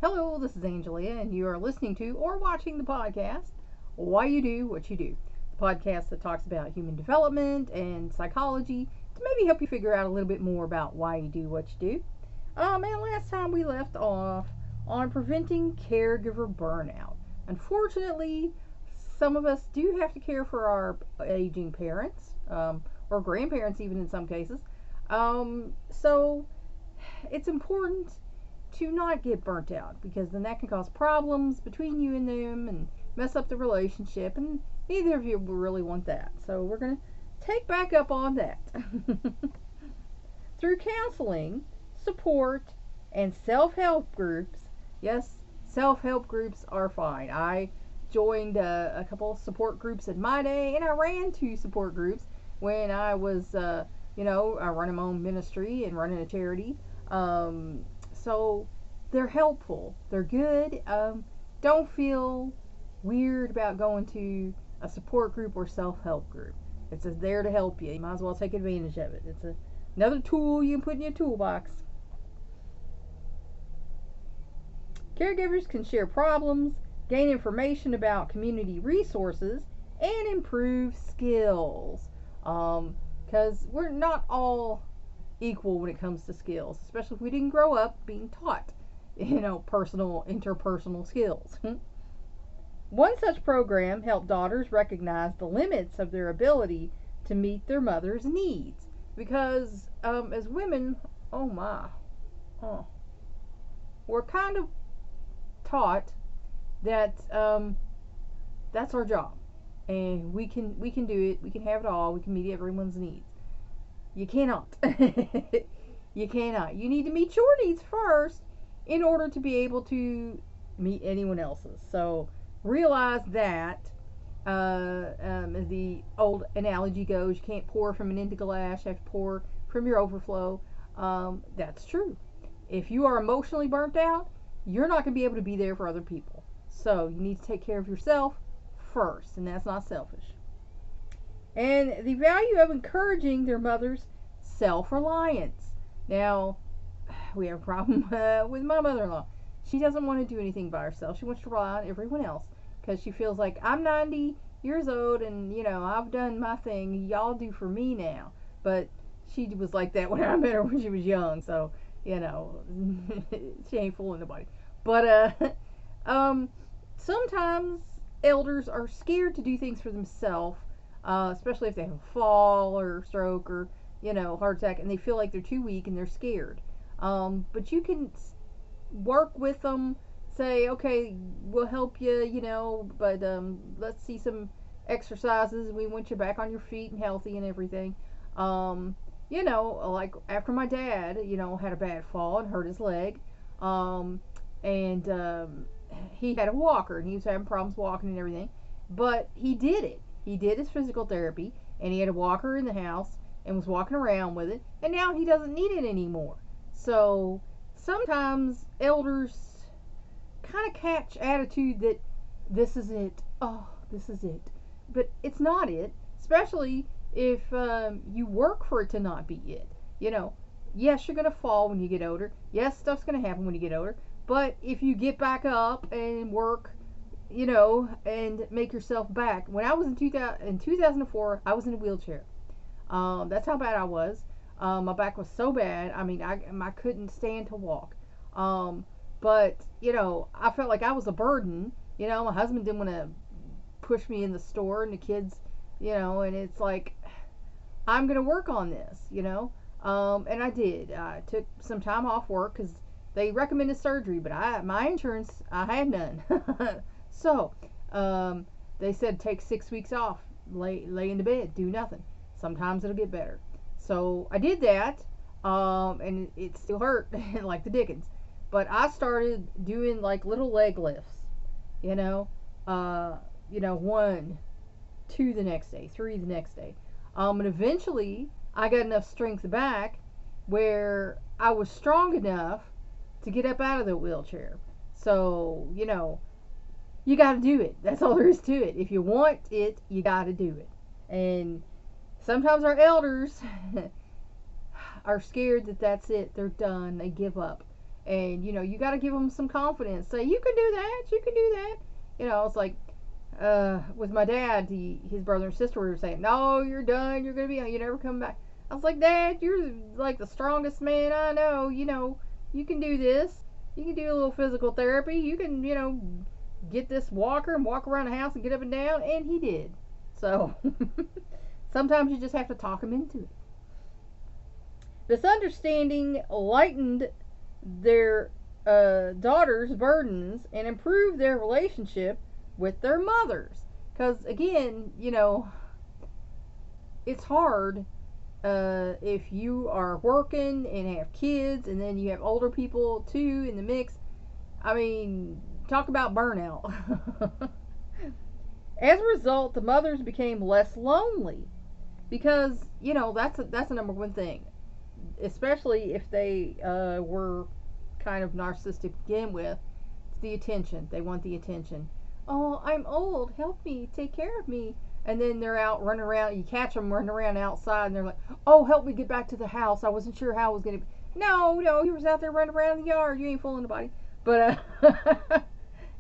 Hello, this is Angelia, and you are listening to or watching the podcast, Why You Do What You Do. The podcast that talks about human development and psychology to maybe help you figure out a little bit more about why you do what you do. And last time we left off on preventing caregiver burnout. Unfortunately, some of us do have to care for our aging parents, or grandparents, even in some cases. So it's important to not get burnt out because then that can cause problems between you and them and mess up the relationship, and neither of you really want that. So we're going to take back up on that. Through counseling, support, and self-help groups. Yes, self-help groups are fine. I joined a couple support groups in my day, and I ran two support groups when I was I run my own ministry and running a charity. So they're helpful. They're good. Don't feel weird about going to a support group or self-help group. It's just there to help you. You might as well take advantage of it. It's another tool you can put in your toolbox. Caregivers can share problems, gain information about community resources, and improve skills. Because we're not all equal when it comes to skills, especially if we didn't grow up being taught, interpersonal skills. One such program helped daughters recognize the limits of their ability to meet their mother's needs. Because as women, we're kind of taught that that's our job, and we can do it. We can have it all. We can meet everyone's needs. You cannot. You cannot. You need to meet your needs first in order to be able to meet anyone else's. So realize that, as the old analogy goes, you can't pour from an empty glass. You have to pour from your overflow. That's true. If you are emotionally burnt out, you're not going to be able to be there for other people. So you need to take care of yourself first, and that's not selfish. And the value of encouraging their mother's self-reliance. Now, we have a problem with my mother-in-law. She doesn't want to do anything by herself. She wants to rely on everyone else because she feels like I'm 90 years old and, I've done my thing. Y'all do for me now. But she was like that when I met her when she was young. So, she ain't fooling nobody. But sometimes elders are scared to do things for themselves. Especially if they have a fall or stroke or heart attack, and they feel like they're too weak and they're scared. But you can work with them, say, okay, we'll help you, but let's see some exercises. We want you back on your feet and healthy and everything. Like after my dad, had a bad fall and hurt his leg, and he had a walker and he was having problems walking and everything, but he did it. He did his physical therapy, and he had a walker in the house and was walking around with it, and now he doesn't need it anymore. So sometimes elders kind of catch attitude that this is it. Oh, this is it. But it's not it, especially if you work for it to not be it. Yes, you're going to fall when you get older. Yes, stuff's going to happen when you get older. But if you get back up and work, and make yourself back. When I was in 2004, I was in a wheelchair. That's how bad I was. My back was so bad. I mean, I couldn't stand to walk. But I felt like I was a burden. My husband didn't want to push me in the store, and the kids, and it's like, I'm gonna work on this, and I did. I took some time off work because they recommended surgery, but my insurance, I had none. So, they said take 6 weeks off, lay in the bed, do nothing. Sometimes it'll get better. So I did that, and it still hurt like the dickens. But I started doing like little leg lifts, 1, 2 the next day, 3 the next day. And eventually I got enough strength back where I was strong enough to get up out of the wheelchair. So, you got to do it. That's all there is to it. If you want it, you got to do it. And sometimes our elders are scared that that's it. They're done. They give up. And, you got to give them some confidence. Say, you can do that. You can do that. It's like, with my dad, his brother and sister were saying, no, you're done. You're going to be, you never come back. I was like, Dad, you're like the strongest man I know. You can do this. You can do a little physical therapy. You can, get this walker and walk around the house and get up and down. And he did. So, sometimes you just have to talk him into it. This understanding lightened their daughters' burdens and improved their relationship with their mothers. Because, again, it's hard if you are working and have kids and then you have older people too in the mix. I mean, talk about burnout. As a result, the mothers became less lonely because, that's a number one thing. Especially if they were kind of narcissistic to begin with. It's the attention. They want the attention. Oh, I'm old. Help me. Take care of me. And then they're out running around. You catch them running around outside, and they're like, oh, help me get back to the house. I wasn't sure how I was going to be. No, you was out there running around the yard. You ain't fooling nobody. But,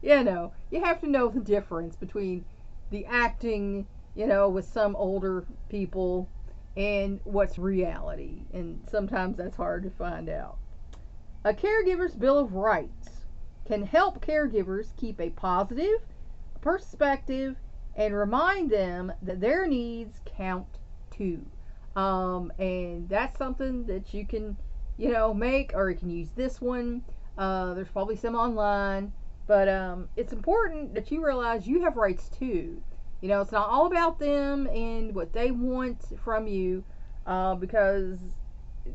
you have to know the difference between the acting, with some older people and what's reality. And sometimes that's hard to find out. A caregiver's Bill of Rights can help caregivers keep a positive perspective and remind them that their needs count too. And that's something that you can, make, or you can use this one. There's probably some online, but it's important that you realize you have rights too. It's not all about them and what they want from you, because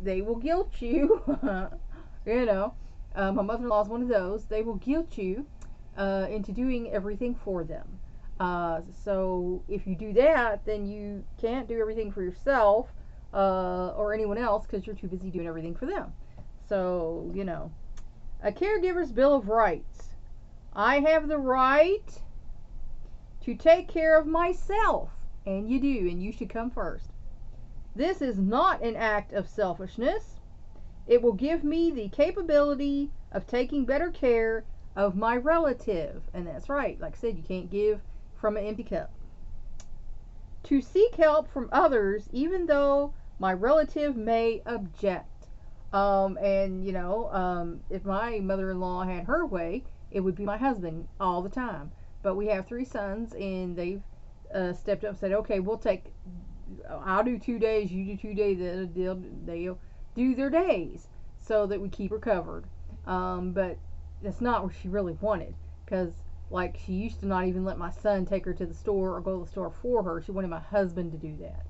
they will guilt you. My mother-in-law is one of those. They will guilt you into doing everything for them. So if you do that, then you can't do everything for yourself or anyone else because you're too busy doing everything for them. So, a caregiver's Bill of Rights. I have the right to take care of myself, and you do, and you should come first. This is not an act of selfishness. It will give me the capability of taking better care of my relative. And that's right. Like I said, you can't give from an empty cup. To seek help from others, even though my relative may object. If my mother-in-law had her way, it would be my husband all the time. But we have 3 sons, and they've stepped up and said, okay, I'll do 2 days, you do 2 days, they'll do their days so that we keep her covered. But that's not what she really wanted, because like she used to not even let my son take her to the store or go to the store for her. She wanted my husband to do that.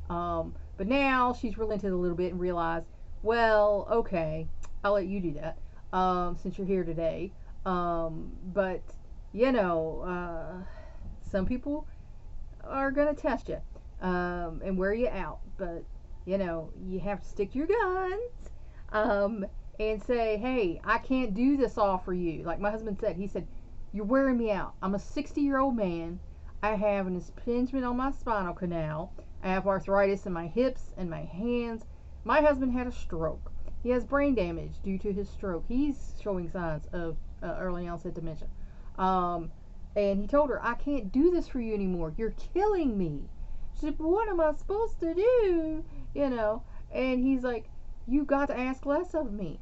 But now she's relented a little bit and realized, well, okay, I'll let you do that since you're here today. But some people are going to test you and wear you out. But you have to stick to your guns and say, hey, I can't do this all for you. Like my husband said, he said, you're wearing me out. I'm a 60-year-old man. I have an impingement on my spinal canal. I have arthritis in my hips and my hands. My husband had a stroke. He has brain damage due to his stroke. He's showing signs of early onset dementia. And he told her, I can't do this for you anymore. You're killing me. She said, but what am I supposed to do? And he's like, you got to ask less of me.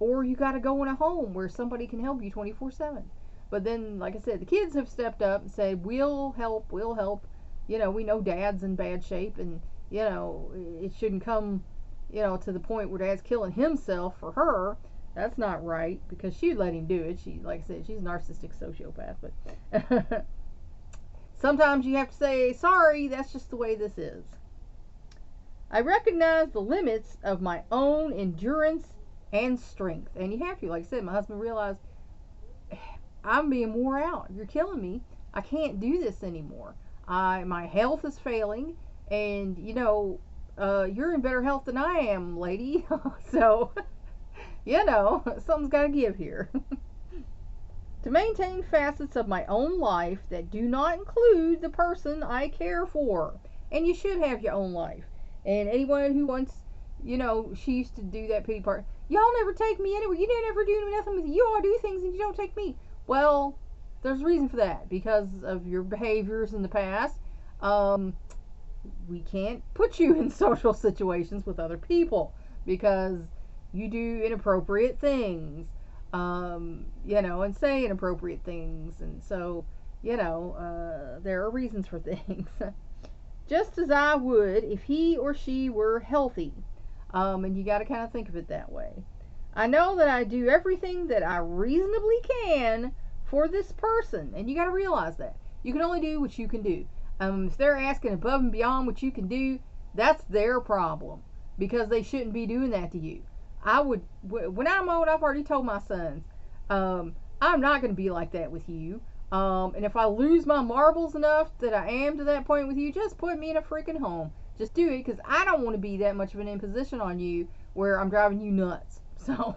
Or you got to go in a home where somebody can help you 24/7. But then, like I said, the kids have stepped up and said, we'll help. We know Dad's in bad shape, and, it shouldn't come, to the point where Dad's killing himself for her. That's not right, because she'd let him do it. She, like I said, she's a narcissistic sociopath. But sometimes you have to say, sorry, that's just the way this is. I recognize the limits of my own endurance and strength. And you have to. Like I said, my husband realized, I'm being wore out. You're killing me. I can't do this anymore. My health is failing. And, you're in better health than I am, lady. So, something's got to give here. To maintain facets of my own life that do not include the person I care for. And you should have your own life. And anyone who wants, she used to do that pity party. y'all never take me anywhere. You never do nothing with you. You all do things and you don't take me. Well, there's a reason for that. Because of your behaviors in the past. We can't put you in social situations with other people because you do inappropriate things, and say inappropriate things. And so, there are reasons for things. Just as I would if he or she were healthy. And you got to kind of think of it that way. I know that I do everything that I reasonably can for this person. And you got to realize that. You can only do what you can do. If they're asking above and beyond what you can do, that's their problem. Because they shouldn't be doing that to you. When I'm old, I've already told my sons, I'm not going to be like that with you. And if I lose my marbles enough that I am to that point with you, just put me in a freaking home. Just do it, because I don't want to be that much of an imposition on you where I'm driving you nuts. So,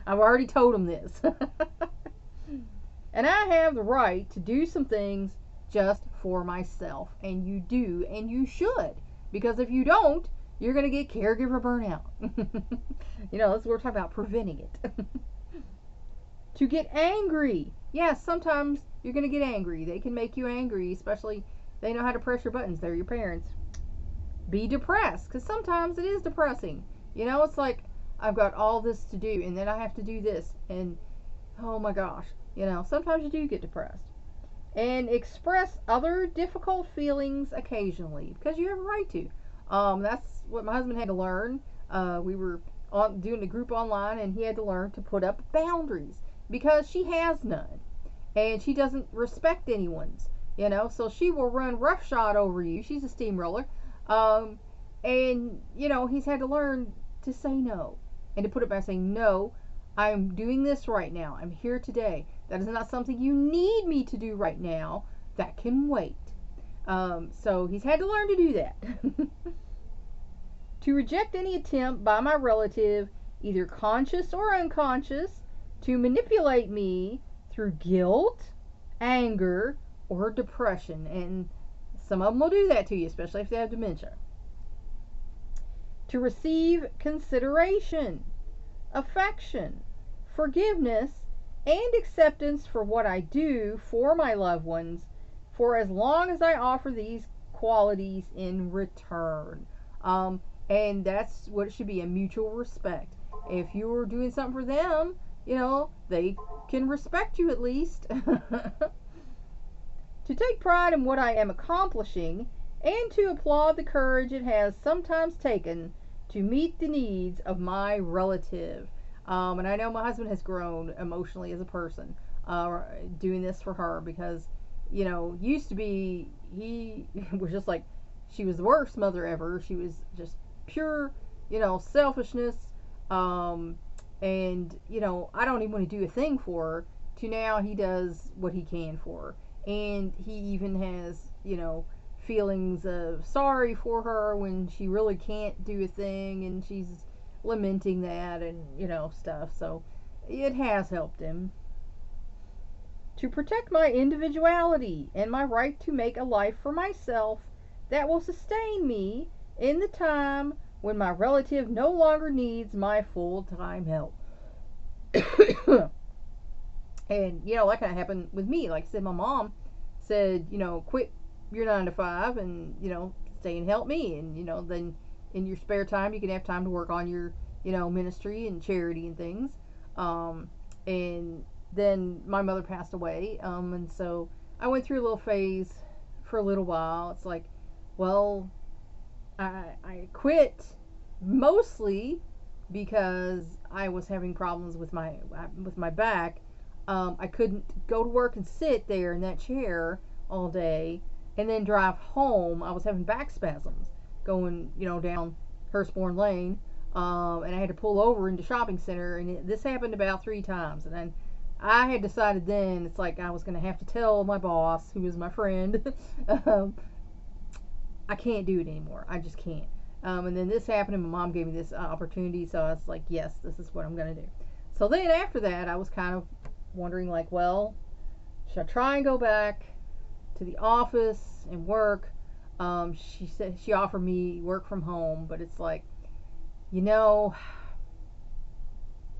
I've already told them this. And I have the right to do some things just for myself. And you do, and you should. Because if you don't, you're going to get caregiver burnout. That's what we're talking about, preventing it. To get angry. Yes, sometimes you're going to get angry. They can make you angry, especially they know how to press your buttons. They're your parents. Be depressed, because sometimes it is depressing. It's like, I've got all this to do, and then I have to do this, and oh my gosh. Sometimes you do get depressed. And express other difficult feelings occasionally, because you have a right to. That's what my husband had to learn. We were doing a group online, and he had to learn to put up boundaries, because she has none. And she doesn't respect anyone's, so she will run roughshod over you. She's a steamroller. And, he's had to learn to say no. And to put it by saying, no, I'm doing this right now. I'm here today. That is not something you need me to do right now. That can wait. So he's had to learn to do that. To reject any attempt by my relative, either conscious or unconscious, to manipulate me through guilt, anger, or depression. And some of them will do that to you, especially if they have dementia. To receive consideration, affection, forgiveness, and acceptance for what I do for my loved ones, for as long as I offer these qualities in return. And that's what it should be, a mutual respect. If you're doing something for them, they can respect you at least. To take pride in what I am accomplishing, and to applaud the courage it has sometimes taken to meet the needs of my relative. And I know my husband has grown emotionally as a person doing this for her, because, used to be, he was just like, she was the worst mother ever. She was just pure, selfishness. And, I don't even want to do a thing for her, to now he does what he can for her. And he even has, feelings of sorry for her when she really can't do a thing, and she's lamenting that and, stuff. So it has helped him. To protect my individuality and my right to make a life for myself that will sustain me in the time when my relative no longer needs my full-time help. And, that kind of happened with me. Like I said, my mom said, quit your 9 to 5 and, stay and help me. And, then in your spare time, you can have time to work on your, ministry and charity and things. And then my mother passed away. And so I went through a little phase for a little while. It's like, well, I quit mostly because I was having problems with my back. I couldn't go to work and sit there in that chair all day and then drive home. I was having back spasms going, down Hurstbourne Lane. And I had to pull over into shopping center, and this happened about 3 times. And then I had decided then, it's like I was going to have to tell my boss, who is my friend, I can't do it anymore. I just can't. And then this happened, and my mom gave me this opportunity, so I was like, yes, this is what I'm going to do. So then after that, I was kind of wondering, like, well, should I try and go back to the office and work? She said she offered me work from home, but it's like,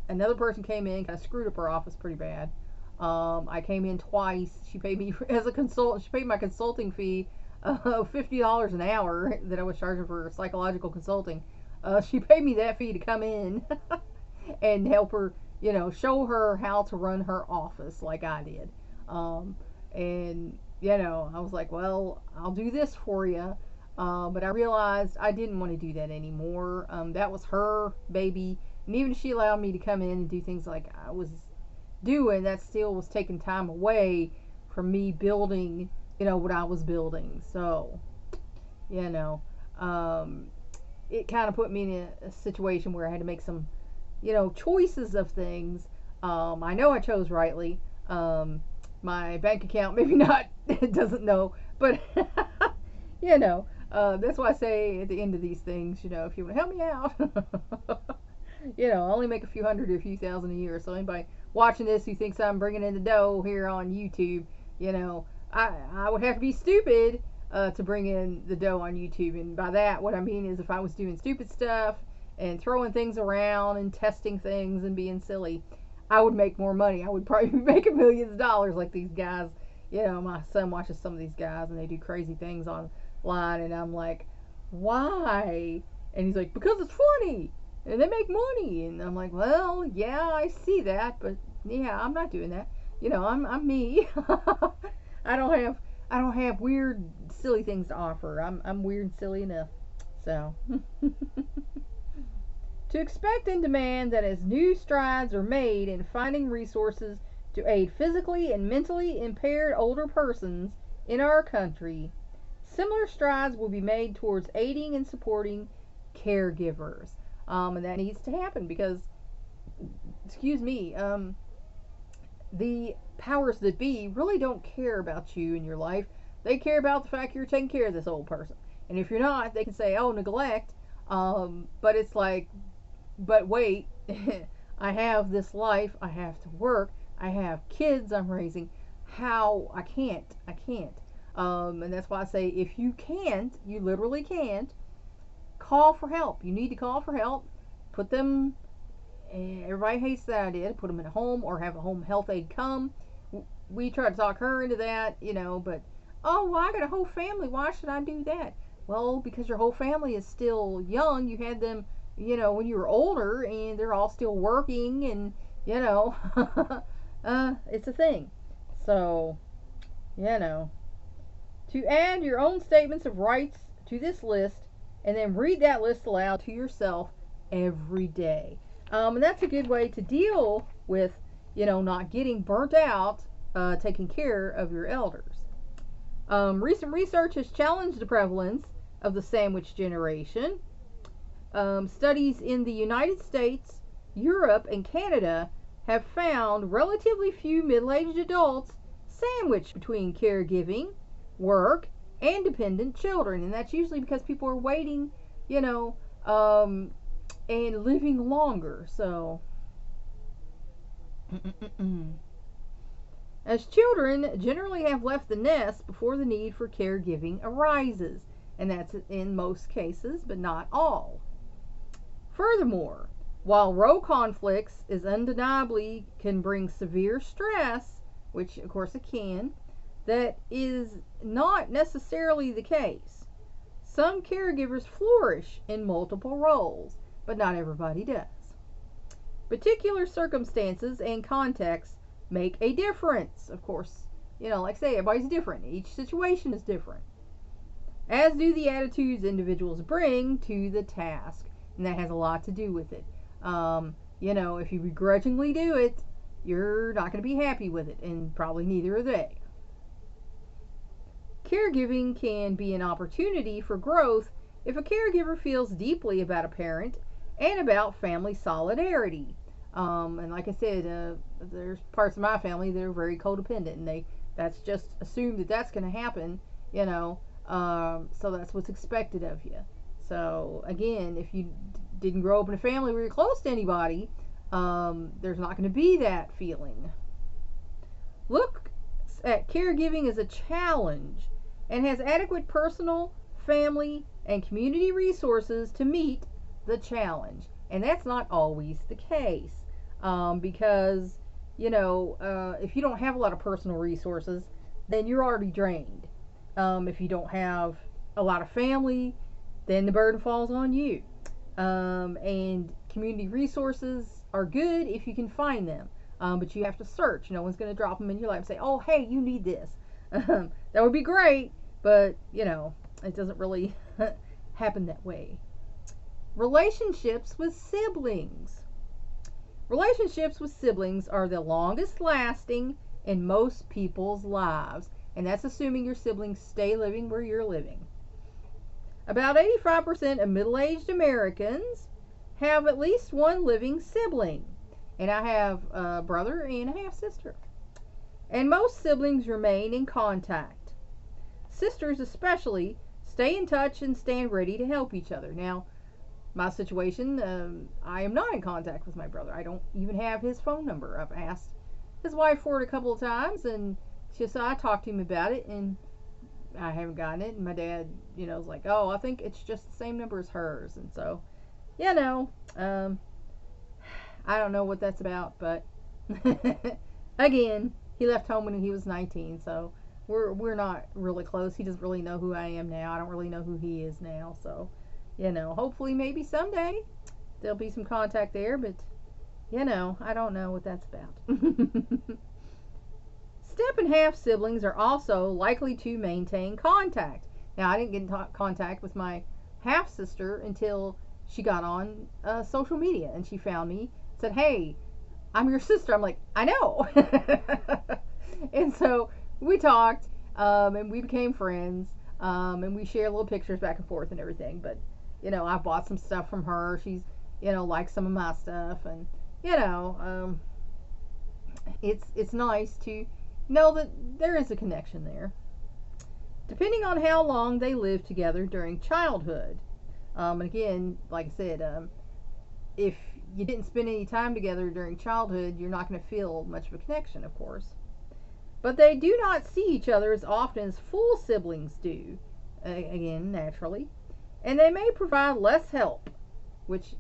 another person came in, kind of screwed up her office pretty bad. I came in twice. She paid me as a consultant. She paid my consulting fee of $50 an hour that I was charging for psychological consulting. She paid me that fee to come in and help her, show her how to run her office like I did. And I was like, well, I'll do this for you. But I realized I didn't want to do that anymore. That was her baby. And even if she allowed me to come in and do things like I was doing, that still was taking time away from me building, what I was building. So, it kind of put me in a situation where I had to make some, choices of things. I know I chose rightly. My bank account, maybe not, it doesn't know, but, that's why I say at the end of these things, if you want to help me out, I only make a few hundred or a few thousand a year. So anybody watching this who thinks I'm bringing in the dough here on YouTube, I would have to be stupid to bring in the dough on YouTube. And by that, what I mean is if I was doing stupid stuff and throwing things around and testing things and being silly, I would make more money. I would probably be making millions of dollars like these guys. My son watches some of these guys and they do crazy things online, and I'm like, why? And he's like, because it's funny and they make money. And I'm like, well, yeah, I see that, but yeah, I'm not doing that. I'm me. I don't have weird, silly things to offer. I'm weird and silly enough. So to expect and demand that as new strides are made in finding resources to aid physically and mentally impaired older persons in our country, similar strides will be made towards aiding and supporting caregivers. And that needs to happen because, the powers that be really don't care about you in your life. They care about the fact you're taking care of this old person. And if you're not, they can say, oh, neglect. But it's like, but wait, I have this life. I have to work. I have kids I'm raising. How? I can't. And that's why I say, if you can't, you literally can't, call for help. You need to call for help. Put them, everybody hates that idea, to put them in a home or have a home health aide come. We try to talk her into that, but, oh, well, I got a whole family. Why should I do that? Well, because your whole family is still young. You had them, when you were older, and they're all still working, and, it's a thing. So, to add your own statements of rights to this list, and then read that list aloud to yourself every day. And that's a good way to deal with, not getting burnt out taking care of your elders. Recent research has challenged the prevalence of the sandwich generation. Studies in the United States, Europe, and Canada have found relatively few middle-aged adults sandwiched between caregiving, work, and dependent children. And that's usually because people are waiting, and living longer. So, as children generally have left the nest before the need for caregiving arises. And that's in most cases, but not all. Furthermore, while row conflicts is undeniably can bring severe stress, which of course it can, that is not necessarily the case. Some caregivers flourish in multiple roles, but not everybody does. Particular circumstances and contexts make a difference. Of course, like I say, everybody's different. Each situation is different. As do the attitudes individuals bring to the task. And that has a lot to do with it. If you begrudgingly do it, you're not going to be happy with it, and probably neither are they. Caregiving can be an opportunity for growth if a caregiver feels deeply about a parent and about family solidarity. And like I said, there's parts of my family that are very codependent, and that's just assumed that that's going to happen, so that's what's expected of you. So again, if you didn't grow up in a family where you're close to anybody, there's not going to be that feeling. Look at caregiving as a challenge and has adequate personal, family, and community resources to meet the challenge. And that's not always the case. because, if you don't have a lot of personal resources, then you're already drained. If you don't have a lot of family, then the burden falls on you. And community resources are good if you can find them. But you have to search. No one's going to drop them in your lap and say, oh, hey, you need this. That would be great, but, it doesn't really happen that way. Relationships with siblings. Relationships with siblings are the longest lasting in most people's lives, and that's assuming your siblings stay living where you're living. About 85% of middle-aged Americans have at least one living sibling, and I have a brother and a half-sister. And most siblings remain in contact. Sisters especially stay in touch and stand ready to help each other. Now, my situation, I am not in contact with my brother. I don't even have his phone number. I've asked his wife for it a couple of times, and I talked to him about it, and I haven't gotten it. And my dad, was like, oh, I think it's just the same number as hers. And so, I don't know what that's about, but again, he left home when he was 19, so we're not really close. He doesn't really know who I am now. I don't really know who he is now, so hopefully maybe someday there'll be some contact there, but I don't know what that's about. Step and half siblings are also likely to maintain contact. Now, I didn't get in contact with my half sister until she got on social media, and she found me, said, hey, I'm your sister. I'm like, I know. And so we talked, and we became friends, and we shared little pictures back and forth and everything. But I bought some stuff from her. She's likes some of my stuff, and it's nice to know that there is a connection there. Depending on how long they live together during childhood, and again, like I said, if you didn't spend any time together during childhood, you're not going to feel much of a connection, of course. But they do not see each other as often as full siblings do, again, naturally. And they may provide less help, which,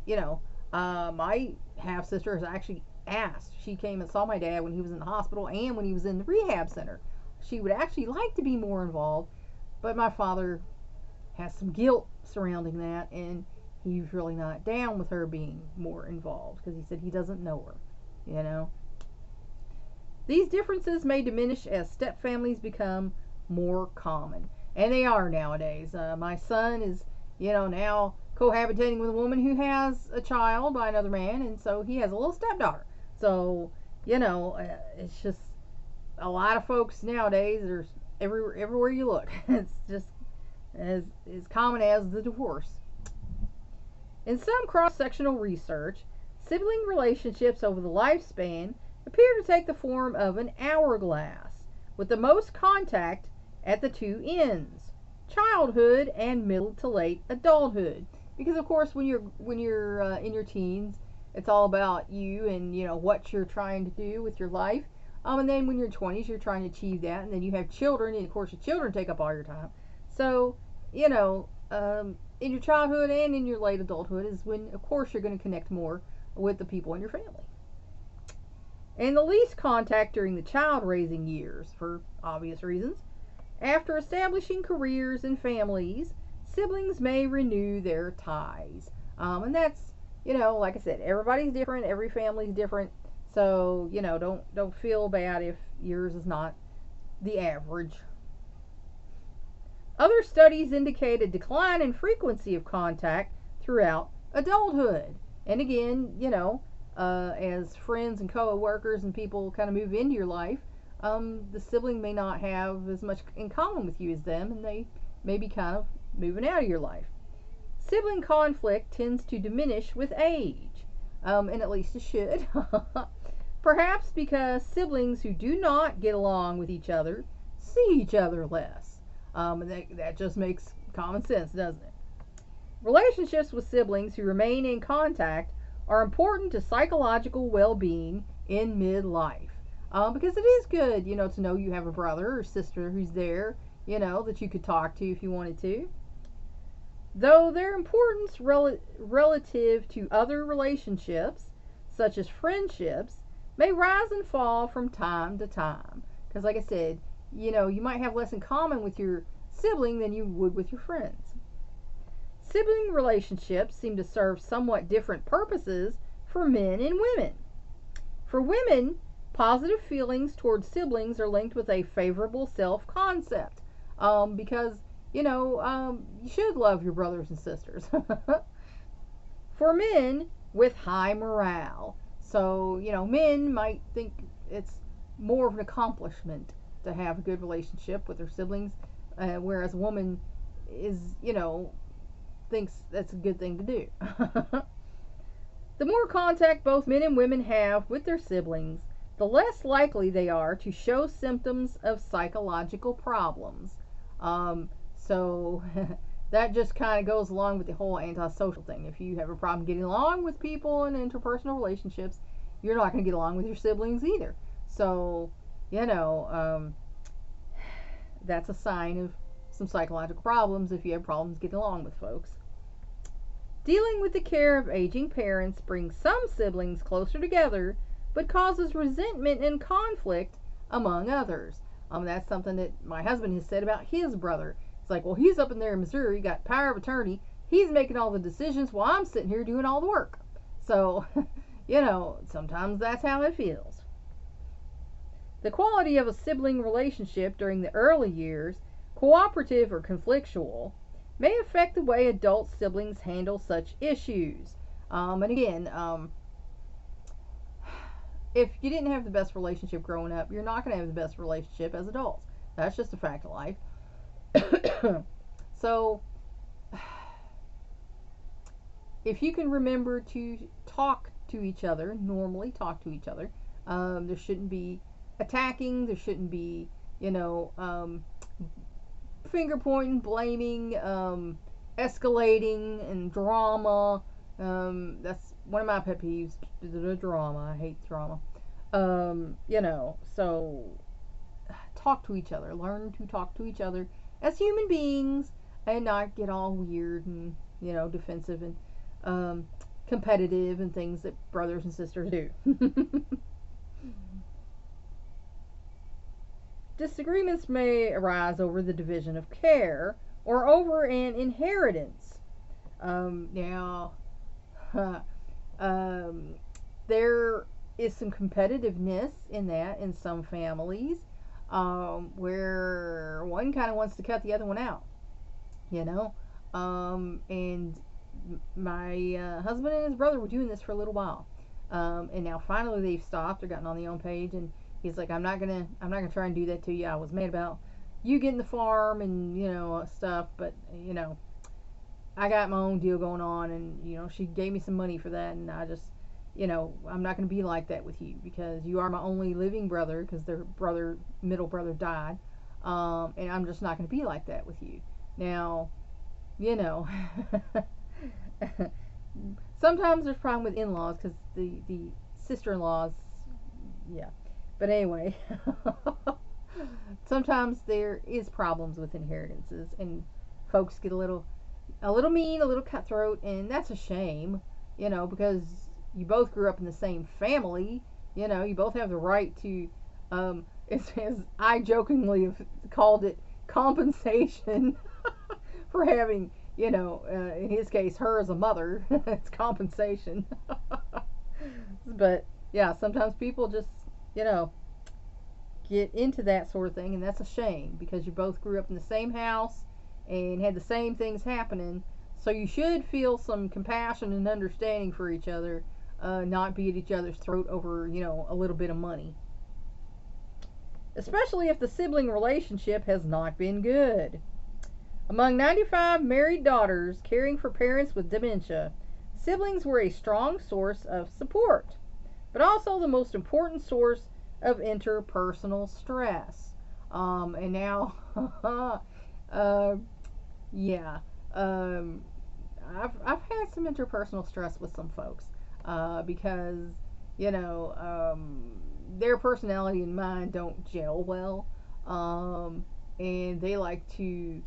my half-sister has actually asked. She came and saw my dad when he was in the hospital and when he was in the rehab center. She would actually like to be more involved, but my father has some guilt surrounding that, and he's really not down with her being more involved because he said he doesn't know her, These differences may diminish as step families become more common, and they are nowadays. My son is, now cohabitating with a woman who has a child by another man, and so he has a little stepdaughter. So, it's just a lot of folks nowadays. There's everywhere you look. It's just as common as the divorce. In some cross-sectional research, sibling relationships over the lifespan appear to take the form of an hourglass, with the most contact at the two ends, childhood and middle to late adulthood. Because of course, when you're in your teens, it's all about you and what you're trying to do with your life. And then when you're 20s, you're trying to achieve that, and then you have children, and of course your children take up all your time. So in your childhood and in your late adulthood is when, of course, you're going to connect more with the people in your family. And the least contact during the child raising years, for obvious reasons. After establishing careers and families, siblings may renew their ties. And that's, like I said, everybody's different, every family's different. So, don't feel bad if yours is not the average. Other studies indicate a decline in frequency of contact throughout adulthood. And again, as friends and co-workers and people kind of move into your life, the sibling may not have as much in common with you as them, and they may be kind of moving out of your life. Sibling conflict tends to diminish with age, and at least it should. Perhaps because siblings who do not get along with each other see each other less. And that just makes common sense, doesn't it? Relationships with siblings who remain in contact are important to psychological well-being in midlife. Because it is good, to know you have a brother or sister who's there, that you could talk to if you wanted to. Though their importance relative to other relationships, such as friendships, may rise and fall from time to time. Because, like I said, you might have less in common with your sibling than you would with your friends. Sibling relationships seem to serve somewhat different purposes for men and women. For women, positive feelings towards siblings are linked with a favorable self-concept, because you should love your brothers and sisters. For men, with high morale. So, men might think it's more of an accomplishment to have a good relationship with their siblings, whereas a woman is, thinks that's a good thing to do. The more contact both men and women have with their siblings, the less likely they are to show symptoms of psychological problems. So that just kind of goes along with the whole antisocial thing. If you have a problem getting along with people in interpersonal relationships, you're not going to get along with your siblings either. So, that's a sign of some psychological problems if you have problems getting along with folks. Dealing with the care of aging parents brings some siblings closer together, but causes resentment and conflict among others. That's something that my husband has said about his brother. It's like, well, he's up in there in Missouri, got power of attorney. He's making all the decisions while I'm sitting here doing all the work. So, sometimes that's how it feels. The quality of a sibling relationship during the early years, cooperative or conflictual, may affect the way adult siblings handle such issues. And again, if you didn't have the best relationship growing up, you're not going to have the best relationship as adults. That's just a fact of life. So, if you can remember to talk to each other, normally talk to each other, there shouldn't be attacking, there shouldn't be, finger pointing, blaming, escalating, and drama. That's one of my pet peeves, the drama. I hate drama. So talk to each other. Learn to talk to each other as human beings and not get all weird and, defensive and competitive and things that brothers and sisters do. Disagreements may arise over the division of care or over an inheritance. There is some competitiveness in that in some families, where one kind of wants to cut the other one out, and my husband and his brother were doing this for a little while, and now finally they've stopped. They're gotten on the own page, and he's like, I'm not gonna try and do that to you. I was mad about you getting the farm and stuff, but I got my own deal going on, and she gave me some money for that, and I just I'm not going to be like that with you because you are my only living brother, because their middle brother died, and I'm just not going to be like that with you. Now, sometimes there's a problem with in-laws because the sister-in-laws, yeah. But anyway, sometimes there is problems with inheritances, and folks get a little mean, a little cutthroat, and that's a shame, because you both grew up in the same family. You both have the right to, as I jokingly have called it, compensation for having, in his case, her as a mother. It's compensation. But yeah, sometimes people just, get into that sort of thing, and that's a shame because you both grew up in the same house and had the same things happening. So you should feel some compassion and understanding for each other, not be at each other's throat over, a little bit of money. Especially if the sibling relationship has not been good. Among 95 married daughters caring for parents with dementia, siblings were a strong source of support, but also the most important source of interpersonal stress. And now, yeah, I've had some interpersonal stress with some folks, because their personality and mine don't gel well, and they like to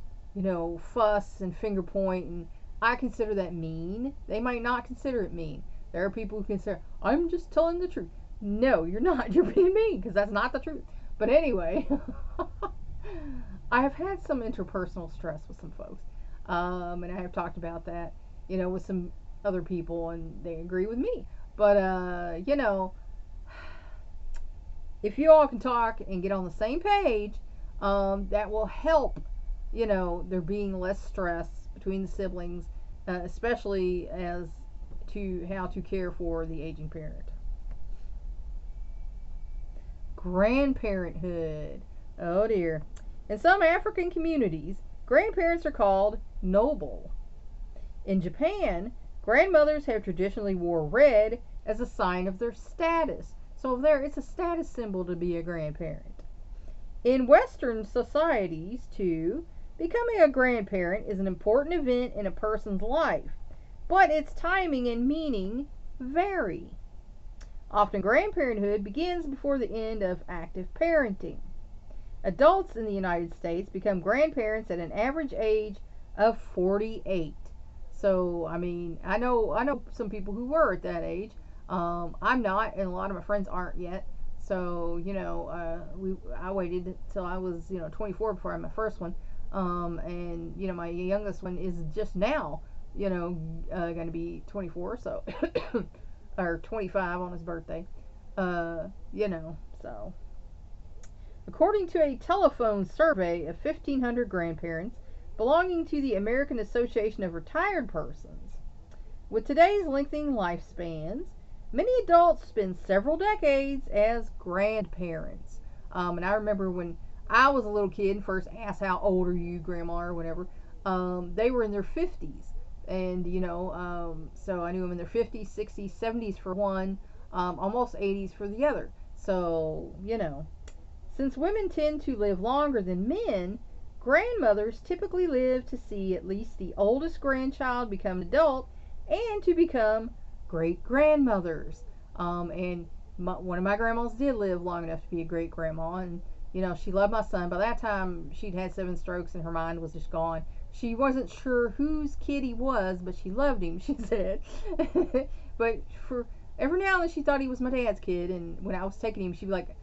fuss and finger point, and I consider that mean. They might not consider it mean. There are people who can say, I'm just telling the truth. No, you're not. You're being mean, because that's not the truth. But anyway, I have had some interpersonal stress with some folks. And I have talked about that, with some other people, and they agree with me. But, if you all can talk and get on the same page, that will help, there being less stress between the siblings, especially as to how to care for the aging parent. Grandparenthood. Oh dear. In some African communities, grandparents are called noble. In Japan, grandmothers have traditionally worn red as a sign of their status. So there, it's a status symbol to be a grandparent. In Western societies, too, becoming a grandparent is an important event in a person's life, but its timing and meaning vary. Often grandparenthood begins before the end of active parenting. Adults in the United States become grandparents at an average age of 48. So, I know some people who were at that age. I'm not, and a lot of my friends aren't yet. So, I waited till I was, 24 before I had my first one. And, my youngest one is just now, going to be 24, so, or 25 on his birthday. So. According to a telephone survey of 1,500 grandparents belonging to the American Association of Retired Persons, with today's lengthening lifespans, many adults spend several decades as grandparents. And I remember when I was a little kid and first asked, how old are you, Grandma, or whatever, they were in their 50s. And, so I knew them in their 50s, 60s, 70s for one, almost 80s for the other. So, since women tend to live longer than men, grandmothers typically live to see at least the oldest grandchild become an adult and to become great-grandmothers. And one of my grandmas did live long enough to be a great-grandma, and, she loved my son. By that time, she'd had 7 strokes and her mind was just gone. She wasn't sure whose kid he was, but she loved him, she said. But for every now and then she thought he was my dad's kid, and when I was taking him, she'd be like,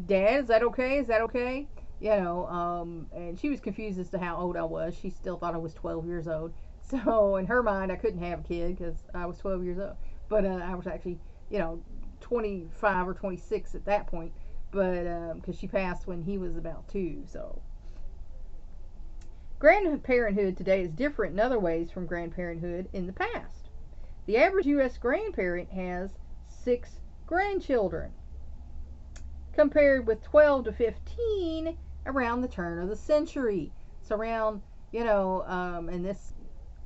Dad, is that okay? Is that okay? And she was confused as to how old I was. She still thought I was 12 years old. So in her mind, I couldn't have a kid because I was 12 years old. But I was actually, 25 or 26 at that point. But because she passed when he was about 2. So grandparenthood today is different in other ways from grandparenthood in the past. The average U.S. grandparent has 6 grandchildren, compared with 12 to 15 around the turn of the century. So around, and this,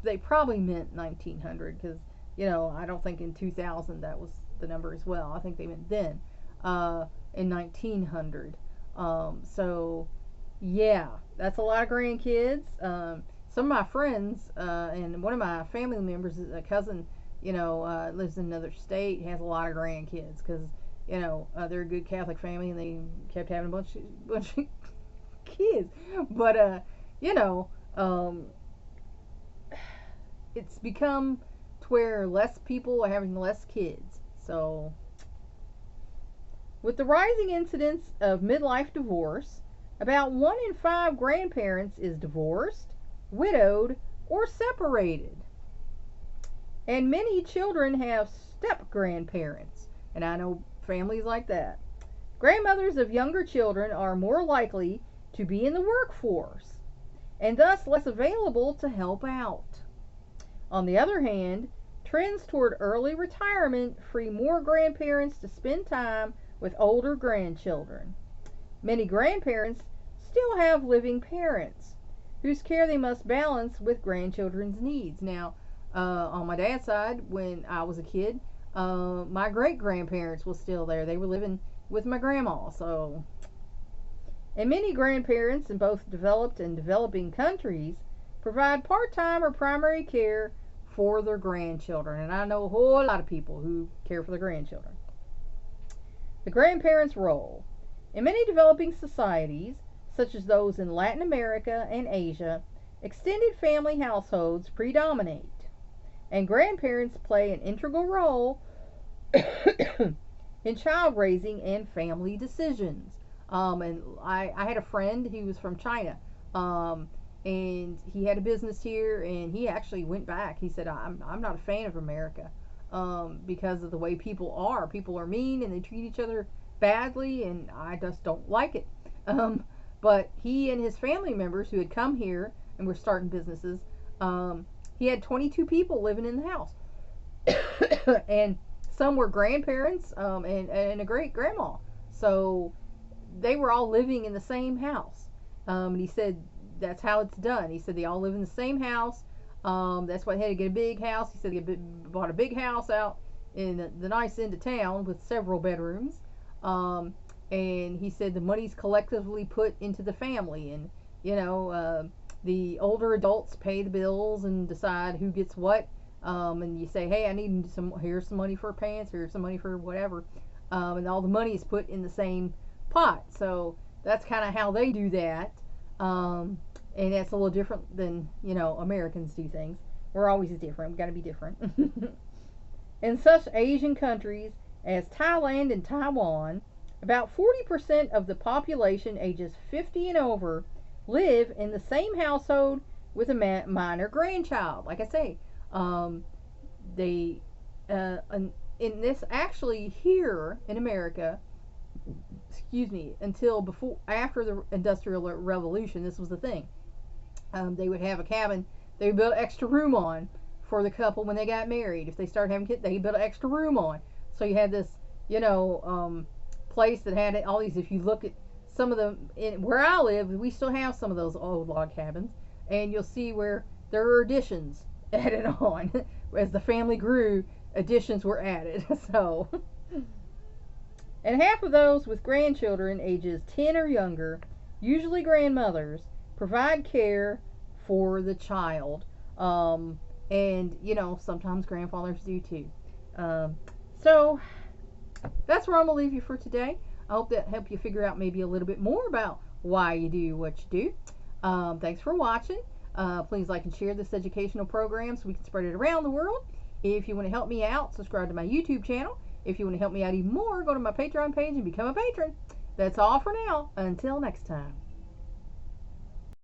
they probably meant 1900, because, I don't think in 2000 that was the number as well. I think they meant then, in 1900. So, yeah, that's a lot of grandkids. Some of my friends, and one of my family members, a cousin, lives in another state, has a lot of grandkids, because they're a good Catholic family and they kept having a bunch of kids. But, it's become to where less people are having less kids. So, with the rising incidence of midlife divorce, about 1 in 5 grandparents is divorced, widowed, or separated. And many children have step-grandparents. And I know families like that. Grandmothers of younger children are more likely to be in the workforce and thus less available to help out. On the other hand, trends toward early retirement free more grandparents to spend time with older grandchildren. Many grandparents still have living parents whose care they must balance with grandchildren's needs. Now, on my dad's side, when I was a kid, my great-grandparents were still there. They were living with my grandma. So, and many grandparents in both developed and developing countries provide part-time or primary care for their grandchildren. And I know a whole lot of people who care for their grandchildren. The grandparents' role. In many developing societies, such as those in Latin America and Asia, extended family households predominate. And grandparents play an integral role in child raising and family decisions. And I had a friend who was from China, and he had a business here, and he actually went back. He said, I'm not a fan of America, because of the way people are. People are mean and they treat each other badly, and I just don't like it. But he and his family members who had come here and were starting businesses, he had 22 people living in the house. And some were grandparents, and a great grandma. So they were all living in the same house. And he said that's how it's done. He said they all live in the same house. That's why they had to get a big house. He said they bought a big house out in the nice end of town with several bedrooms. And he said the money's collectively put into the family, and the older adults pay the bills and decide who gets what. And you say, hey, I need here's some money for pants, here's some money for whatever. And all the money is put in the same pot. So that's kind of how they do that. And that's a little different than, Americans do things. We're always different. We've got to be different. In such Asian countries as Thailand and Taiwan, about 40% of the population ages 50 and over live in the same household with a minor grandchild. Like I say, in this, actually here in America, until after the Industrial Revolution, this was the thing. They would have a cabin they would build extra room on for the couple when they got married. If they started having kids, they built an extra room on. So you had this, place that had all these. If you look at some of them, where I live, we still have some of those old log cabins, and you'll see where there are additions added on. As the family grew, additions were added. So, and half of those with grandchildren ages 10 or younger, usually grandmothers, provide care for the child. And sometimes grandfathers do too. So that's where I'm gonna leave you for today. I hope that helped you figure out maybe a little bit more about why you do what you do. Thanks for watching. Please like and share this educational program so we can spread it around the world. If you want to help me out, subscribe to my YouTube channel. If you want to help me out even more, go to my Patreon page and become a patron. That's all for now. Until next time.